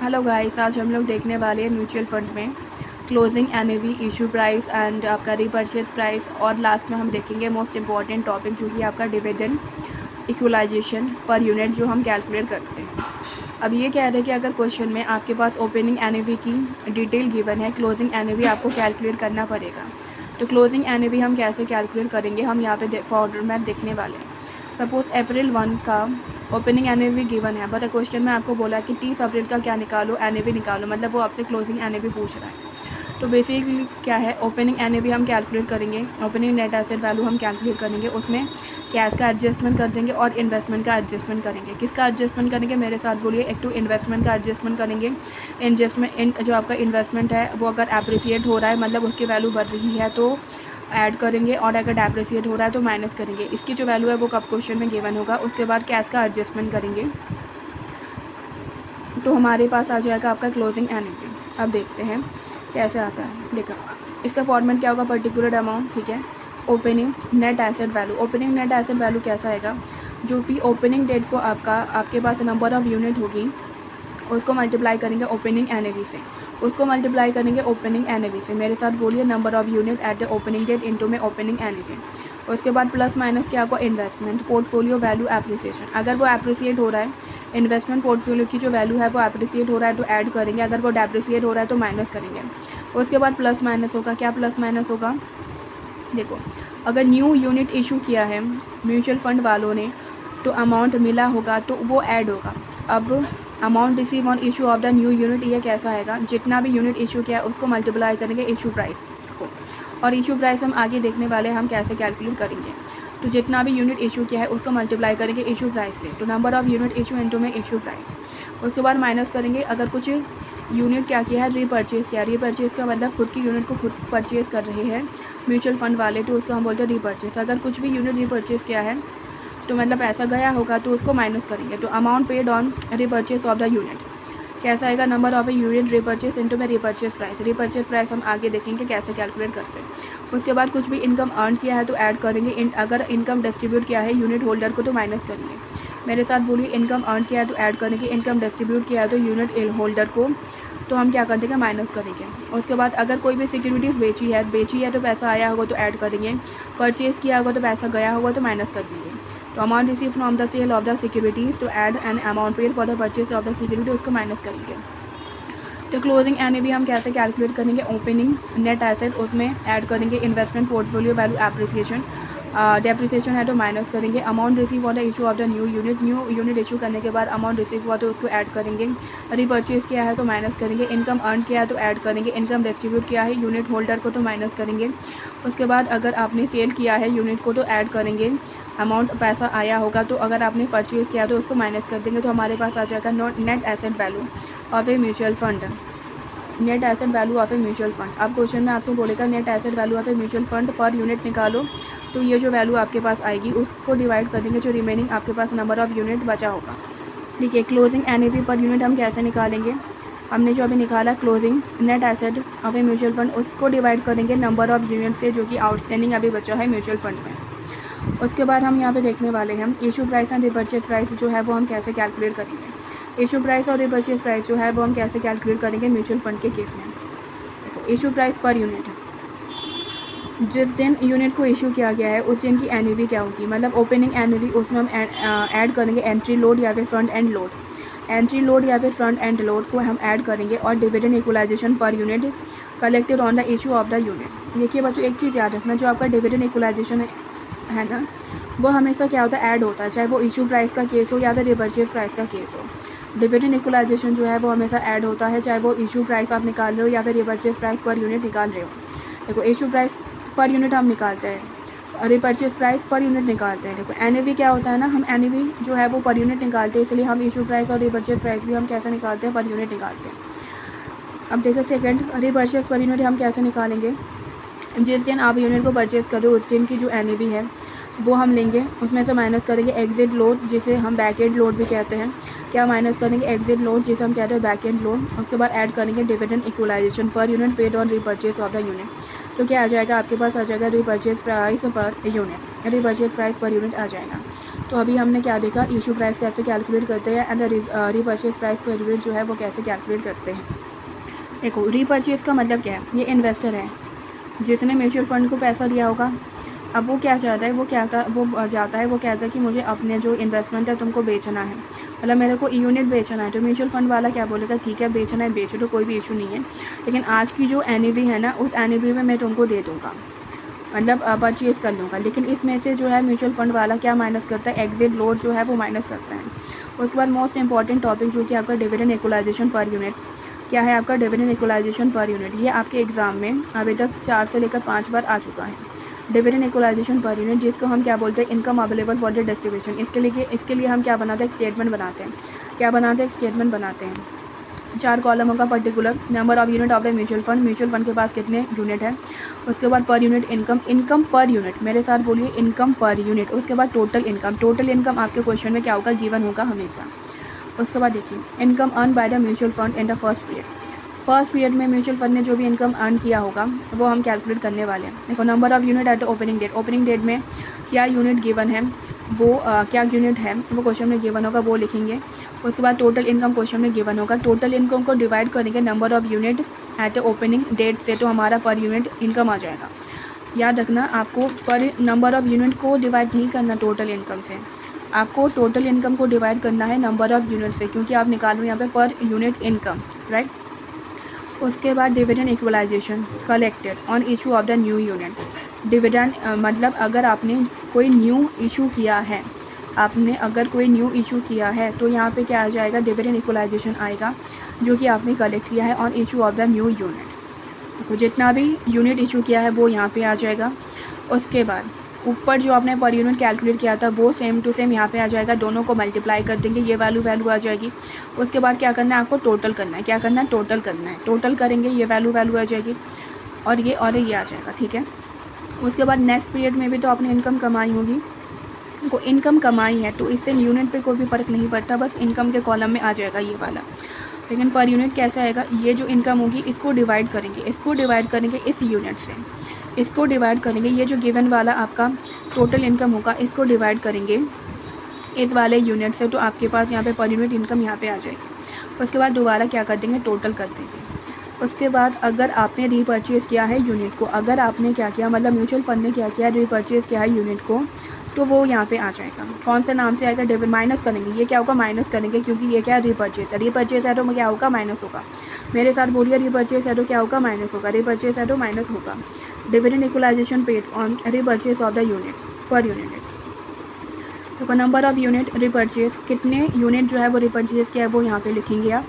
Hello guys, आज हम लोग देखने वाले हैं म्यूचुअल फंड में closing NAV, issue price and आपका रीपर्चेज प्राइस, और लास्ट में हम देखेंगे मोस्ट इंपॉर्टेंट टॉपिक जो कि आपका डिविडेंड इक्वलाइजेशन पर यूनिट जो हम कैलकुलेट करते हैं। अब ये कह रहे हैं कि अगर क्वेश्चन में आपके पास ओपनिंग एनएवी की डिटेल गिवन है, क्लोजिंग एनएवी आपको कैलकुलेट करना पड़ेगा। तो क्लोजिंग एनएवी हम कैसे कैलकुलेट करेंगे, हम यहाँ पे फॉर्मेट देखने वाले हैं। सपोज़ अप्रैल 1 का ओपनिंग एनएवी गिवन है, बट क्वेश्चन में आपको बोला कि 30 अप्रैल का क्या निकालो, एनएवी निकालो, मतलब वो आपसे क्लोजिंग एनएवी पूछ रहा है। तो बेसिकली क्या है, ओपनिंग एनएवी हम कैलकुलेट करेंगे, ओपनिंग नेट एसेट वैल्यू हम कैलकुलेट करेंगे, उसमें कैश का एडजस्टमेंट कर देंगे और इन्वेस्टमेंट का एडजस्टमेंट करेंगे। किसका एडजस्टमेंट करेंगे, मेरे साथ बोलिए। एक तो इन्वेस्टमेंट का एडजस्टमेंट करेंगे। इन्वेस्टमेंट जो आपका इन्वेस्टमेंट है वो अगर अप्रिसिएट हो रहा है, मतलब उसकी वैल्यू बढ़ रही है, तो ऐड करेंगे, और अगर डेप्रिसिएट हो रहा है तो माइनस करेंगे। इसकी जो वैल्यू है वो कब क्वेश्चन में गिवन होगा। उसके बाद कैश का एडजस्टमेंट करेंगे, तो हमारे पास आ जाएगा आपका क्लोजिंग एनएवी। अब देखते हैं कैसे आता है। देखो, इसका फॉर्मेट क्या होगा, पर्टिकुलर अमाउंट, ठीक है, opening net asset value. Opening net asset value कैसा आएगा, जो भी ओपनिंग डेट को आपके पास नंबर ऑफ़ यूनिट होगी उसको मल्टीप्लाई करेंगे ओपनिंग एनएवी से, उसको मल्टीप्लाई करेंगे ओपनिंग एनएवी से। मेरे साथ बोलिए, number of unit at the opening date into में ओपनिंग एनएवी। उसके बाद प्लस माइनस क्या होगा, इन्वेस्टमेंट पोर्टफोलियो वैल्यू एप्रिसिएशन। अगर वो एप्रिसिएट हो रहा है, इन्वेस्टमेंट पोर्टफोलियो की जो वैल्यू है वो एप्रिसिएट हो रहा है तो ऐड करेंगे, अगर वो डेप्रिसिएट हो रहा है तो माइनस करेंगे। उसके बाद प्लस माइनस होगा, क्या प्लस माइनस होगा, देखो, अगर न्यू यूनिट इशू किया है म्यूचुअल फंड वालों ने तो अमाउंट मिला होगा तो वो ऐड होगा। अब amount receive on issue of the new unit, ये कैसा आएगा, जितना भी यूनिट इशू किया है उसको मल्टीप्लाई करेंगे इशू प्राइस को, और इशू प्राइस हम आगे देखने वाले हैं हम कैसे कैलकुलेट करेंगे। तो जितना भी यूनिट इशू किया है उसको मल्टीप्लाई करेंगे इशू प्राइस से, तो number of unit issue into में इशू प्राइस। उसके बाद माइनस करेंगे, अगर कुछ यूनिट क्या किया है, रीपर्चेज़ किया। रीपर्चेज़ का मतलब खुद की यूनिट को खुद परचेज़ कर रहे हैं म्यूचुअल फंड वाले, तो उसको हम बोलते हैं रीपर्चेज़। अगर कुछ भी यूनिट रीपर्चेज़ किया है तो मतलब पैसा गया होगा तो उसको माइनस करेंगे, तो amount paid on repurchase of the unit कैसा आएगा, number of a unit repurchase into में रीपर्चेज प्राइस। रीपर्चेज प्राइस हम आगे देखेंगे कैसे कैलकुलेट करते हैं। उसके बाद कुछ भी इनकम अर्न किया है तो ऐड करेंगे, अगर इनकम डिस्ट्रीब्यूट किया है यूनिट होल्डर को तो माइनस करेंगे। मेरे साथ बोलिए, इनकम अर्न किया है तो ऐड करेंगे, इनकम डिस्ट्रीब्यूट किया है तो यूनिट होल्डर को तो हम क्या कर देंगे, माइनस करेंगे। उसके बाद अगर कोई भी सिक्योरिटीज़ बेची है तो पैसा आया होगा तो ऐड करेंगे, परचेज़ किया होगा तो पैसा गया होगा तो माइनस कर देंगे। तो amount receive from the sale of the securities to add an amount paid for the purchase of the security, उसको माइनस करेंगे। तो क्लोजिंग एनएवी हम कैसे कैलकुलेट करेंगे, ओपनिंग नेट एसेट, उसमें ऐड करेंगे investment portfolio value appreciation, depreciation है तो माइनस करेंगे। Amount receive on the issue of the new unit issue करने के बाद अमाउंट रिसीव हुआ तो उसको ऐड करेंगे। रीपर्चेज़ किया है तो माइनस करेंगे। इनकम अर्न किया है तो ऐड करेंगे। इनकम डिस्ट्रीब्यूट किया है यूनिट होल्डर को तो माइनस करेंगे। उसके बाद अगर आपने सेल किया है यूनिट को तो ऐड करेंगे, अमाउंट पैसा आया होगा, तो अगर आपने परचेज़ किया तो उसको माइनस कर देंगे, तो हमारे पास आ जाएगा net asset value of a mutual fund. Net asset value of a mutual fund. अब क्वेश्चन में आपसे बोलेगा net asset value of a mutual fund per unit निकालो, तो ये जो वैल्यू आपके पास आएगी उसको डिवाइड कर देंगे जो रिमेनिंग आपके पास नंबर ऑफ़ यूनिट बचा होगा। ठीक है, क्लोजिंग एनएवी पर यूनिट हम कैसे निकालेंगे, हमने जो अभी निकाला closing net asset of a mutual fund, उसको डिवाइड करेंगे नंबर ऑफ़ यूनिट से जो कि आउटस्टैंडिंग अभी बचा है म्यूचुअल फंड में। उसके बाद हम यहाँ पे देखने वाले हैं issue price and repurchase price जो है वो हम कैसे कैलकुलेट करेंगे। इशू प्राइस और रिपर्चेज प्राइस जो है वो हम कैसे कैलकुलेट करेंगे म्यूचुअल फंड के केस में। देखो, इशू प्राइस पर यूनिट, जिस दिन यूनिट को इशू किया गया है उस दिन की एनएवी क्या होगी, मतलब ओपनिंग एनएवी, उसमें हम ऐड करेंगे एंट्री लोड या फिर front end load. Entry load या फिर फ्रंट एंड लोड को हम ऐड करेंगे, और dividend equalisation per unit collected on the issue of the unit. देखिए बच्चों, एक चीज़ याद रखना, जो आपका डिविडेंड इक्वलाइजेशन है ना, वो हमेशा क्या होता है, ऐड होता है, चाहे वो इशू प्राइस का केस हो या फिर रिपर्चेज प्राइस का केस हो। डिविडेंड इक्वलाइजेशन जो है वो हमेशा ऐड होता है, चाहे वो इशू प्राइस आप निकाल रहे हो या फिर रिपर्चेज प्राइस पर यूनिट निकाल रहे हो। देखो, इशू प्राइस पर यूनिट हम निकालते हैं, रिपर्चेज प्राइस पर यूनिट निकालते हैं। देखो, एनएवी क्या होता है ना, हम एनएवी जो है वो पर यूनिट निकालते हैं, इसलिए हम इशू प्राइस और रिपर्चेज प्राइस भी हम कैसे निकालते हैं, पर यूनिट निकालते हैं। अब देखो सेकंड, रिपर्चेज पर यूनिट हम कैसे निकालेंगे, जिस दिन आप यूनिट को परचेज़ कर रहे हो उस दिन की जो एनएवी है वो हम लेंगे, उसमें से माइनस करेंगे एग्जिट लोड, जिसे हम बैक एंड लोड भी कहते हैं। क्या माइनस करेंगे, एग्जिट लोड, जिसे हम कहते हैं बैक एंड लोड। उसके बाद ऐड करेंगे dividend equalisation per unit paid on repurchase of the unit, तो क्या आ जाएगा, आपके पास आ जाएगा repurchase price per unit, repurchase price per unit आ जाएगा। तो अभी हमने क्या देखा, इशू प्राइस कैसे कैलकुलेट करते हैं and repurchase price per unit जो है वो कैसे कैलकुलेट करते हैं। देखो रीपर्चेज का मतलब क्या है, ये इन्वेस्टर है जिसने म्यूचुअल फंड को पैसा दिया होगा। अब वो क्या चाहता है, वो जाता है, वो कहता है कि मुझे अपने जो इन्वेस्टमेंट है तुमको बेचना है, मतलब मेरे को यूनिट बेचना है। तो म्यूचुअल फंड वाला क्या बोलेगा, ठीक है बेचना है बेचो, तो कोई भी इशू नहीं है, लेकिन आज की जो NAV है ना, उस NAV में मैं तुमको दे दूँगा, मतलब परचेज़ कर लूँगा। लेकिन इसमें से जो है म्यूचुअल फंड वाला क्या माइनस करता है, एग्जिट लोड जो है वो माइनस करता है। उसके बाद मोस्ट इंपॉर्टेंट टॉपिक जो कि आपका डिविडेंड इक्वलाइजेशन पर यूनिट, क्या है आपका डिविडेंड इक्वलाइजेशन पर यूनिट। ये आपके एग्ज़ाम में अभी तक 4 से लेकर 5 बार आ चुका है, डिविडेंड इक्वलाइजेशन पर यूनिट, जिसको हम क्या बोलते हैं, income available for the distribution. इसके लिए हम क्या बनाते हैं, एक स्टेटमेंट बनाते हैं। क्या बनाते हैं, एक स्टेटमेंट बनाते हैं। 4 कॉलम होगा, particular number of unit of the mutual fund, mutual fund के पास कितने यूनिट है। उसके बाद per unit income, income per unit, मेरे साथ बोलिए इनकम पर यूनिट। उसके बाद टोटल इनकम, टोटल इनकम आपके क्वेश्चन में क्या होगा, गिवन होगा हमेशा। उसके बाद देखिए income earn by the mutual fund in the first period. First period में म्यूचुअल फंड ने जो भी इनकम अर्न किया होगा वो हम कैलकुलेट करने वाले हैं। देखो number of unit at the opening date, opening date में क्या यूनिट गिवन है, वो क्या यूनिट है वो क्वेश्चन में गिवन होगा, वो लिखेंगे। उसके बाद टोटल इनकम क्वेश्चन में गिवन होगा, टोटल इनकम को डिवाइड करेंगे number of unit at the opening date से, तो हमारा पर यूनिट इनकम आ जाएगा। याद रखना, आपको पर नंबर ऑफ़ यूनिट को डिवाइड नहीं करना टोटल इनकम से, आपको टोटल इनकम को डिवाइड करना है नंबर ऑफ़ यूनिट से, क्योंकि आप निकालो यहाँ पे पर यूनिट इनकम, राइट। उसके बाद dividend equalisation collected on issue of the new unit. Dividend मतलब अगर आपने कोई न्यू इशू किया है, आपने अगर कोई न्यू इशू किया है तो यहाँ पे क्या आ जाएगा, डिविडेंड इक्वलाइजेशन आएगा, जो कि आपने कलेक्ट किया है on issue of the new unit. तो जितना भी यूनिट इशू किया है वो यहाँ पे आ जाएगा। उसके बाद ऊपर जो आपने पर यूनिट कैलकुलेट किया था वो सेम टू सेम यहाँ पे आ जाएगा, दोनों को मल्टीप्लाई कर देंगे, ये वैल्यू आ जाएगी। उसके बाद क्या करना है, आपको टोटल करना है। क्या करना है, टोटल करना है। टोटल करेंगे, ये वैल्यू आ जाएगी और ये आ जाएगा, ठीक है। उसके बाद नेक्स्ट पीरियड में भी तो आपने इनकम कमाई होगी, को इनकम कमाई है तो इससे यूनिट पे कोई भी फ़र्क नहीं पड़ता, बस इनकम के कॉलम में आ जाएगा ये वाला। लेकिन पर यूनिट कैसे आएगा, ये जो इनकम होगी इसको डिवाइड करेंगे, इस यूनिट से, इसको डिवाइड करेंगे, ये जो गिवन वाला आपका टोटल इनकम होगा इसको डिवाइड करेंगे इस वाले यूनिट से, तो आपके पास यहाँ पे पर यूनिट इनकम यहाँ पे आ जाएगी। उसके बाद दोबारा क्या कर देंगे, टोटल कर देंगे। उसके बाद अगर आपने रीपर्चेज़ किया है यूनिट को, अगर आपने क्या किया, मतलब म्यूचुअल फंड ने क्या किया, रीपर्चेज़ किया है यूनिट को, तो वो यहाँ पे आ जाएगा। कौन से नाम से आएगा, डिविडेंड माइनस करेंगे, ये क्या होगा, माइनस करेंगे, क्योंकि ये क्या है, रीपर्चेज़ है। रीपर्चेज़ है तो क्या होगा, माइनस होगा। मेरे साथ बोलिए, रीपर्चेज़ है तो क्या होगा, माइनस होगा। रीपर्चेज़ है तो माइनस होगा। Dividend equalisation paid on repurchase of the unit, per unit. तो नंबर ऑफ़ यूनिट रिपर्चेज़, कितने यूनिट जो है वो रिपर्चेज़ किया है वो यहाँ पे लिखेंगे आप।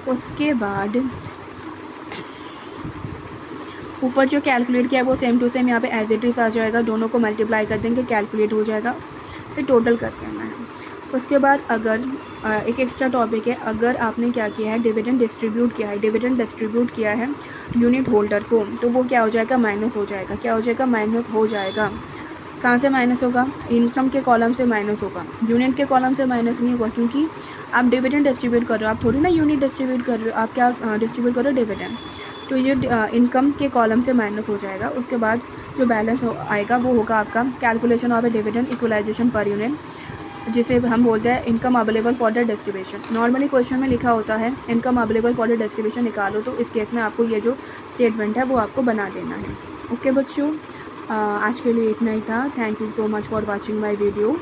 उसके बाद ऊपर जो कैलकुलेट किया है वो सेम टू सेम यहाँ पे एज इट इज़ आ जाएगा, दोनों को मल्टीप्लाई कर देंगे, कैलकुलेट हो जाएगा, फिर टोटल कर देना है। उसके बाद अगर एक एक्स्ट्रा टॉपिक है, अगर आपने क्या किया है, डिविडेंड डिस्ट्रीब्यूट किया है यूनिट होल्डर को, तो वो क्या हो जाएगा, माइनस हो जाएगा। क्या हो जाएगा, माइनस हो जाएगा। कहाँ से माइनस होगा, इनकम के कॉलम से माइनस होगा, यूनिट के कॉलम से माइनस नहीं होगा, क्योंकि आप डिविडेंड डिस्ट्रीब्यूट कर रहे हो, आप थोड़ी ना यूनिट डिस्ट्रीब्यूट कर रहे हो, आप क्या डिस्ट्रीब्यूट कर रहे हो, डिविडेंड। तो ये इनकम के कॉलम से माइनस हो जाएगा। उसके बाद जो बैलेंस आएगा वो होगा आपका calculation of a dividend equalisation per unit, जिसे हम बोलते हैं income available for the distribution. Normally question में लिखा होता है income available for the distribution निकालो, तो इस केस में आपको ये जो स्टेटमेंट है वो आपको बना देना है। ओके बच्चों, आज के लिए इतना ही था। Thank you so much for watching my video.